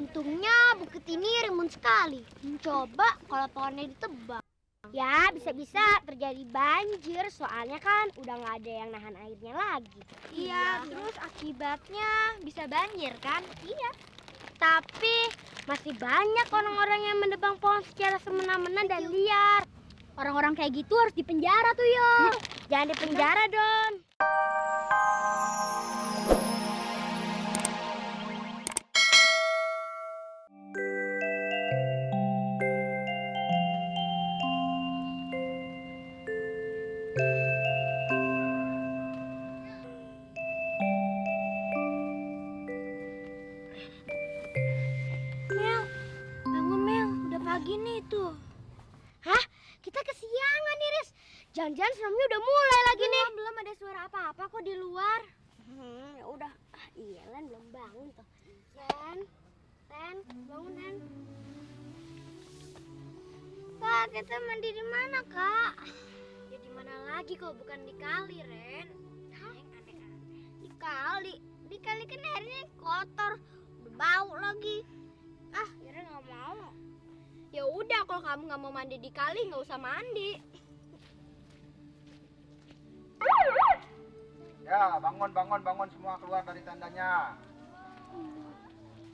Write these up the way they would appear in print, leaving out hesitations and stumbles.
Untungnya bukit ini rimbun sekali. Coba kalau pohonnya ditebang. Ya, bisa-bisa terjadi banjir soalnya kan udah nggak ada yang nahan airnya lagi. Iya, terus akibatnya bisa banjir kan? Iya. Tapi masih banyak orang-orang yang menebang pohon secara semena-mena dan liar. Orang-orang kayak gitu harus dipenjara tuh, Yo. Jangan dipenjara, Don. Mel, bangun Mel, udah pagi nih tuh. Hah? Kita kesiangan nih, Riz. Jangan-jangan seramnya udah mulai lagi nih. Belum ada suara apa-apa kok di luar. Ya udah. Iya, Len belum bangun tuh. Len, bangun Len. Kak, kita mandi di mana, Kak? Ya di mana lagi kalau bukan di kali, Ren? Hah? Di kali. Di kali kan airnya kotor, berbau lagi. Ira nggak mau. Ya udah, kalau kamu nggak mau mandi di kali, nggak usah mandi. Ya, bangun semua keluar dari tandanya.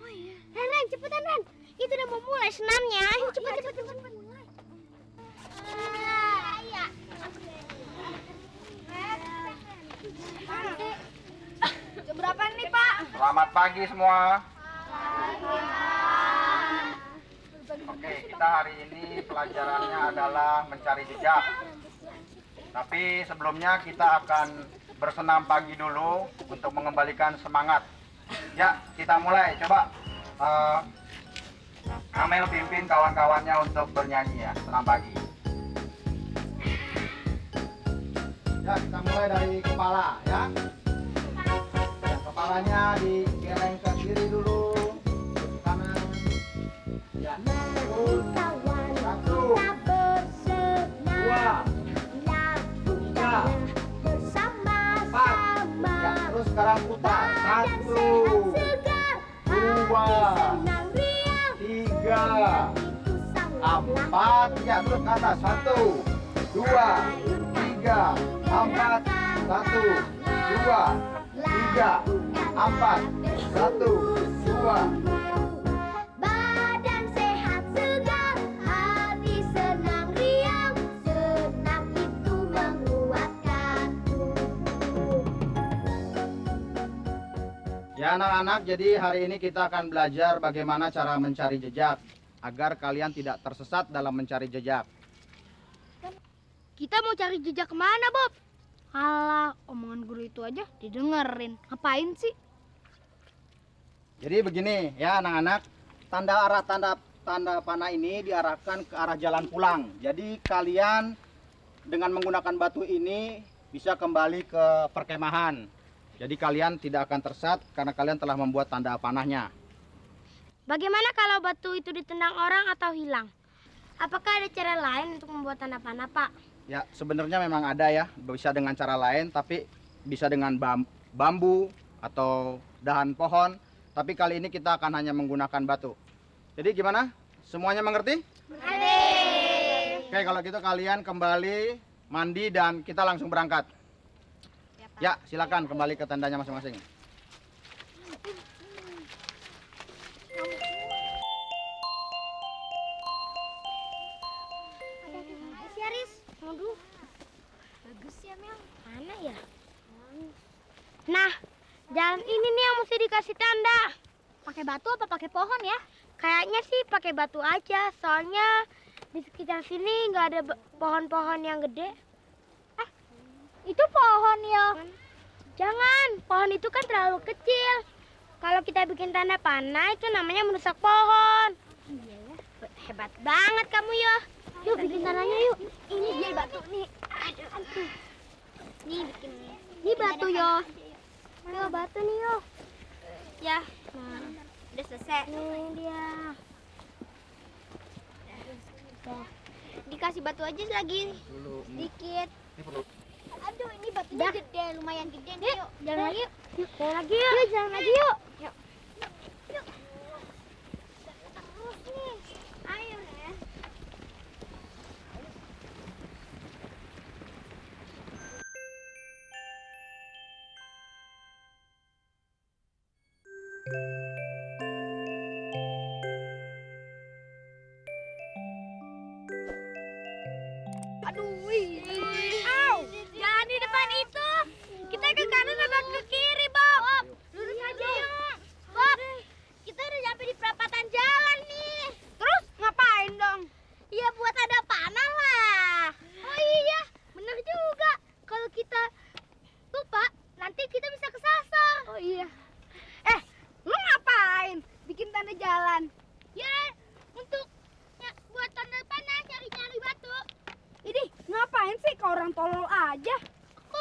Oh iya. Ren, cepetan Ren. Itu udah mau mulai senamnya. Ayo cepet. Mulai. Iya. Jam berapa nih, Pak? Selamat pagi semua. Oke, kita hari ini pelajarannya adalah mencari jejak. Tapi sebelumnya kita akan bersenam pagi dulu untuk mengembalikan semangat. Ya, kita mulai. Coba Amel pimpin kawan-kawannya untuk bernyanyi ya, senam pagi. Ya, kita mulai dari kepala ya. Kepalanya digeleng ke kiri dulu, ke kanan. Ya. Satu, dua, tiga, empat. Ya, terus sekarang putar. Satu, dua, tiga, empat. Ya, terus ke atas. Satu, dua, tiga, empat. Satu, dua, tiga, empat. Satu, dua. Badan sehat segar, hati senang riang, senam itu menguatkan tubuh. Ya anak-anak, jadi hari ini kita akan belajar bagaimana cara mencari jejak agar kalian tidak tersesat dalam mencari jejak. Kita mau cari jejak kemana, Bob? Alah, omongan guru itu aja didengerin. Ngapain sih? Jadi begini ya anak-anak, tanda panah ini diarahkan ke arah jalan pulang. Jadi kalian dengan menggunakan batu ini bisa kembali ke perkemahan. Jadi kalian tidak akan tersesat karena kalian telah membuat tanda panahnya. Bagaimana kalau batu itu ditendang orang atau hilang? Apakah ada cara lain untuk membuat tanda panah, Pak? Ya sebenarnya memang ada ya, bisa dengan cara lain, tapi bisa dengan bambu atau dahan pohon. Tapi kali ini kita akan hanya menggunakan batu. Jadi gimana? Semuanya mengerti? Oke, kalau gitu kalian kembali mandi dan kita langsung berangkat. Ya, silakan kembali ke tendanya masing-masing. Bagus ya, Riz. Waduh. Bagus ya, Mel. Mana ya? Nah, jalan ini nih yang mesti dikasih tanda. Pakai batu apa pakai pohon ya? Kayaknya sih pakai batu aja, soalnya di sekitar sini nggak ada pohon-pohon yang gede. Itu pohon, Yo. Jangan, pohon itu kan terlalu kecil. Kalau kita bikin tanda panah itu namanya merusak pohon. Iya ya. Hebat banget kamu, Yo. Yuk bikin tandanya yuk. Ini dia batu nih. Aduh. Nih bikin. Ini batu, Yo. Mana batu nih, Yo? Ya, Nah, udah selesai. ini dia. Dikasih batu aja lagi. Sedikit. Aduh, ini batunya gede, lumayan gede nih, yuk. Jalan lagi yuk. Jalan lagi yuk. Yuk, jalan lagi yuk.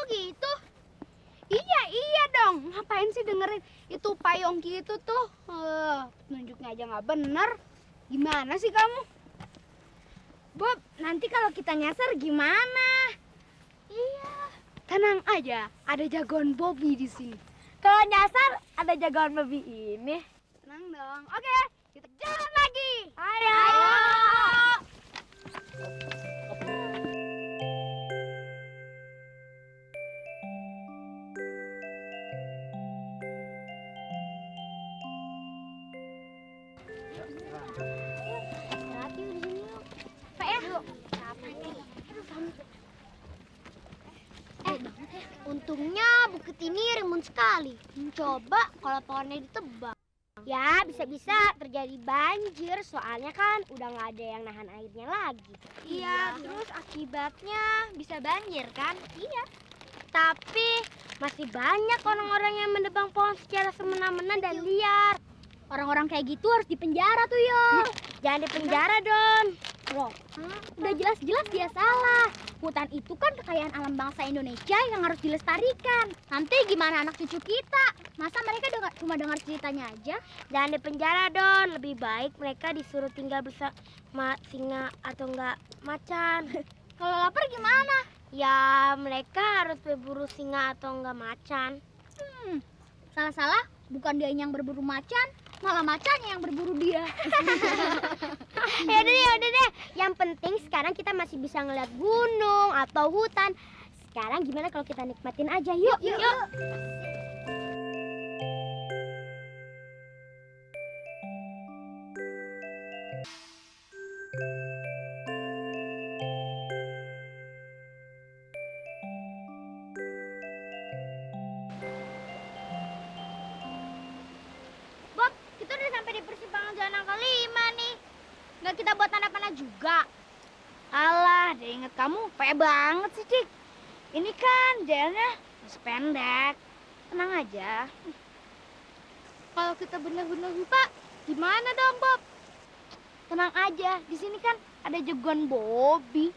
gitu? Iya dong. Ngapain sih dengerin itu payung gitu tuh? Nunjuknya aja nggak bener. Gimana sih kamu? Bob, nanti kalau kita nyasar gimana? Iya. Tenang aja, ada jagoan Bobby di sini. Kalau nyasar, ada jagoan Bobby ini. Tenang dong. Oke, kita jalan lagi. Ayo. Hati di sini yuk. Pak ya. Untungnya bukit ini rimbun sekali. Coba kalau pohonnya ditebang. Ya, bisa-bisa terjadi banjir soalnya kan udah nggak ada yang nahan airnya lagi. Iya, terus akibatnya bisa banjir kan? Iya. Tapi masih banyak orang-orang yang menebang pohon secara semena-mena dan liar. Orang-orang kayak gitu harus dipenjara tuh, yo. Jangan dipenjara, Don. Loh, udah jelas-jelas dia salah. Hutan itu kan kekayaan alam bangsa Indonesia yang harus dilestarikan. Nanti gimana anak cucu kita? Masa mereka cuma dengar ceritanya aja? Jangan dipenjara, Don. Lebih baik mereka disuruh tinggal bersama singa atau enggak macan. Kalau lapar gimana? Ya, mereka harus berburu singa atau enggak macan. Salah-salah, bukan dia yang berburu macan, malah macannya yang berburu dia. Ya udah deh. Yang penting sekarang kita masih bisa ngeliat gunung atau hutan. Sekarang gimana kalau kita nikmatin aja? Yuk. Bob, kita udah sampai di persimpangan jalan angka 5 nih. Nggak kita buat tanda panah juga. Alah, dia inget kamu payah banget sih, Cik. Ini kan jalannya masih pendek. Tenang aja. Kalau kita benar-benar lupa, gimana dong, Bob? Tenang aja, di sini kan ada jagoan Bobby.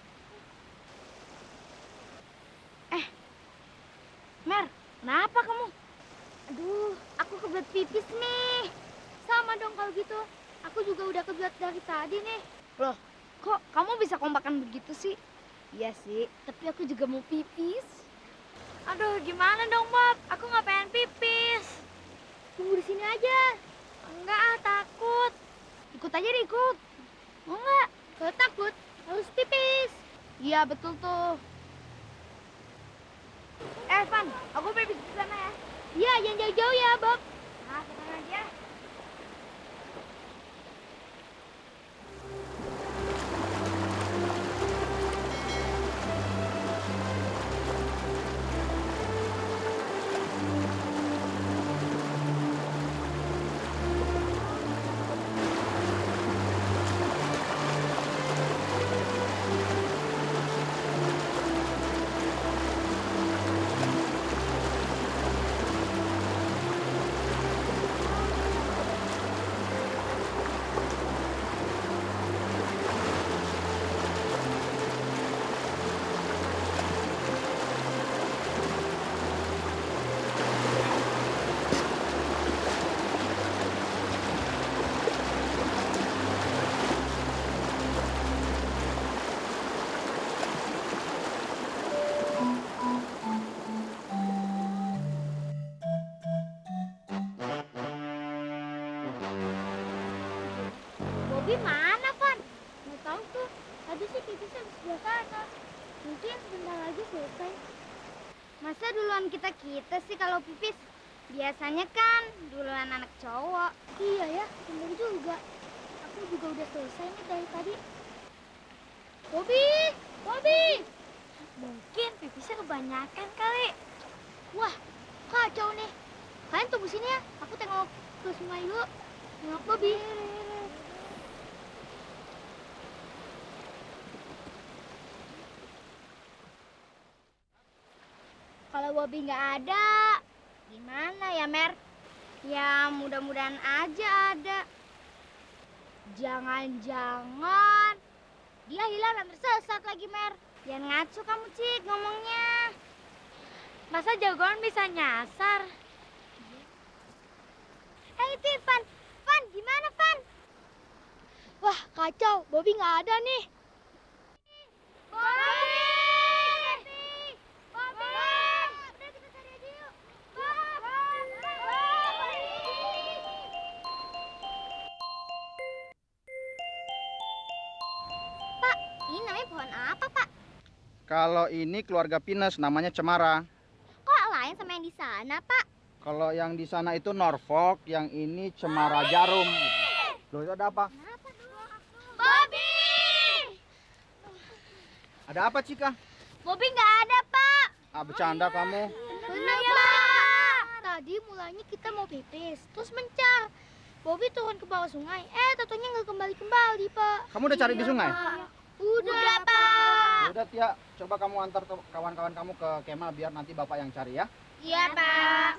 Mer, kenapa kamu? Aduh, aku kebelet pipis nih. Sama dong kalau gitu. Aku juga udah kebelet dari tadi nih. Loh, kok kamu bisa kompakan begitu sih? Iya sih, tapi aku juga mau pipis. Aduh, gimana dong, Bob? Aku nggak pengen pipis. Tunggu di sini aja. Enggak, takut. Ikut aja deh, ikut. Mau nggak? Kalau takut, harus pipis. Iya, betul tuh. Van, aku pipis di sana ya. Iya, jangan jauh-jauh ya, Bob. Nah, tenang aja. Bobby mana, Van? Nggak tahu tuh. Tadi sih pipisnya di sebelah sana. Mungkin sebentar lagi selesai. Masa duluan kita sih kalau pipis? Biasanya kan duluan anak cowok. Iya ya, bener juga. Aku juga udah selesai nih dari tadi. Bobby! Mungkin pipisnya kebanyakan kali. Wah, kacau nih. Kalian tunggu sini ya. Aku tengok ke sungai dulu. Tengok Bobby. Kalau Bobby nggak ada, gimana ya, Mer? Ya, mudah-mudahan aja ada. Jangan-jangan dia hilang dan tersesat lagi, Mer. Jangan ngaco kamu, Cik, ngomongnya. Masa jagoan bisa nyasar? Itu Van. Van, gimana Van? Wah, kacau. Bobby nggak ada nih. Bobby! Bobby! Udah kita cari aja yuk. Pak, ini namanya pohon apa, Pak? Kalau ini keluarga pinus, namanya cemara. Kok lain sama yang di sana, Pak? Kalau yang di sana itu Norfolk, yang ini cemara jarum. Loh, itu ada apa? Bobby! Ada apa, Cika? Bobby nggak ada, Pak. Ah, bercanda kamu. Benar, Pak. Tadi mulanya kita mau pipis, terus mencar. Bobby turun ke bawah sungai. Tatonya nggak kembali-kembali, Pak. Kamu udah cari di sungai? Udah, Pak. Udah, Tia. Coba kamu antar kawan-kawan kamu ke kemah biar nanti Bapak yang cari ya. Iya, Pak.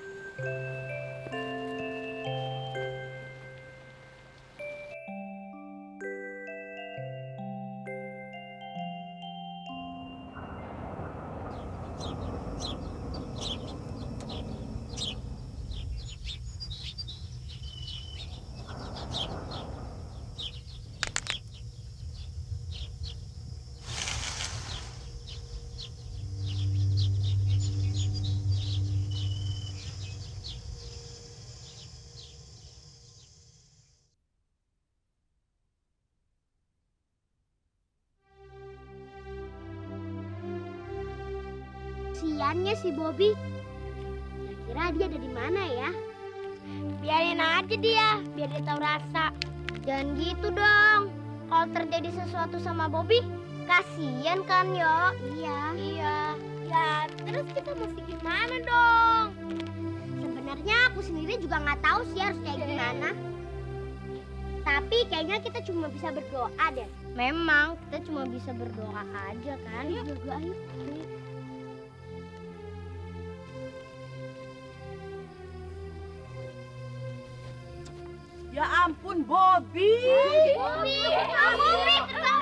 Kasiannya si Bobby. Kira-kira dia ada di mana ya? Biarin aja dia, biar dia tahu rasa. Jangan gitu dong. Kalau terjadi sesuatu sama Bobby, kasian kan yo? Iya. Ya, terus kita mesti gimana dong? Sebenarnya aku sendiri juga nggak tahu sih harus kayak gimana. Tapi kayaknya kita cuma bisa berdoa deh. Memang kita cuma bisa berdoa aja kan? Ayo juga ayo. Ya ampun, Bobby.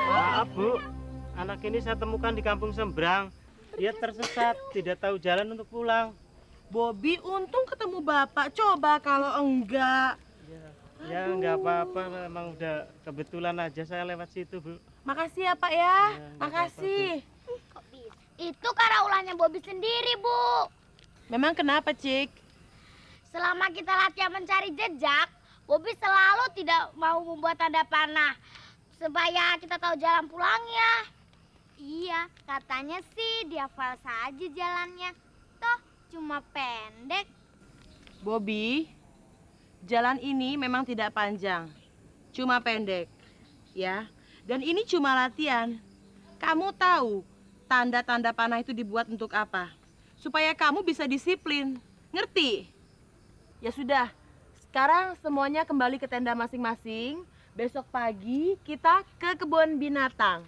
Maaf Bu, anak ini saya temukan di kampung seberang. Dia tersesat, tidak tahu jalan untuk pulang. Bobby, untung ketemu Bapak. Coba kalau enggak. Ya nggak apa-apa, memang udah kebetulan aja saya lewat situ Bu. Makasih ya Pak ya. Ya, nggak Makasih. Kok bisa? Itu karena ulahnya Bobby sendiri, Bu. Memang kenapa, Cik? Selama kita latihan mencari jejak, Bobby selalu tidak mau membuat tanda panah supaya kita tahu jalan pulangnya. Iya, katanya sih dia hafal saja jalannya. Toh cuma pendek. Bobby, jalan ini memang tidak panjang. Cuma pendek. Ya. Dan ini cuma latihan. Kamu tahu tanda-tanda panah itu dibuat untuk apa? Supaya kamu bisa disiplin. Ngerti? Ya sudah. Sekarang semuanya kembali ke tenda masing-masing. Besok pagi kita ke kebun binatang.